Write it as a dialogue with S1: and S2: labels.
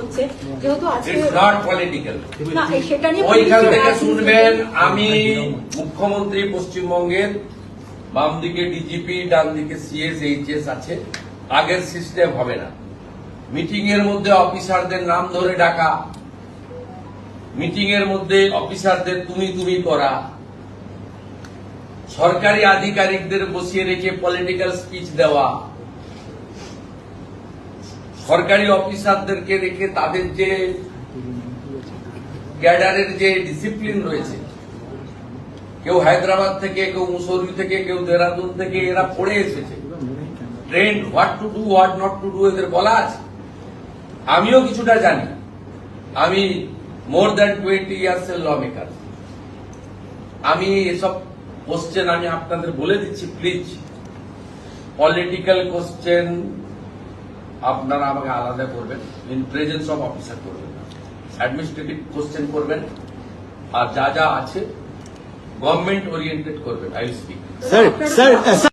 S1: হচ্ছে যেহেতু আজকে
S2: ইটস নট পলিটিক্যাল।
S1: না সেটা নিয়ে
S2: ওইখান থেকে শুনবেন আমি মুখ্যমন্ত্রী পশ্চিমবঙ্গের, বাম দিকে ডিজিপি, ডান দিকে সিএস এইচএস আছে, আগের সিস্টেম হবে না। মিটিং এর মধ্যে অফিসারদের নাম ধরে ডাকা, মিটিং এর মধ্যে অফিসারদের তুমি করা, সরকারি আধিকারিকদের বসিয়ে রেখে পলিটিক্যাল স্পিচ দেওয়া, সরকারি অফিসারদেরকে রেখে তাদের যে ক্যাডারের যে ডিসিপ্লিন রয়েছে, কেউ হায়দ্রাবাদ থেকে, কেউ মুসৌরি থেকে, কেউ দেহরাদুন থেকে, এরা পড়ে এসেছে, trend what to do what not to do এদের বলা আছে। আমিও কিছুটা জানি, আমি মোর দ্যান 20 ইয়ার্স এর ল মেকার। আমি এসব কোশ্চেন আমি আপনাদের বলে দিচ্ছি, প্লিজ পলিটিক্যাল কোশ্চেন আপনারা আমাকে আলাদা করবেন, ইন প্রেজেন্স অফ অফিসার করবেন, অ্যাডমিনিস্ট্রেটিভ কোশ্চেন করবেন, আর যা যা আছে গভর্নমেন্ট ওরিয়েন্টেড করবেন। I will speak.
S3: স্যার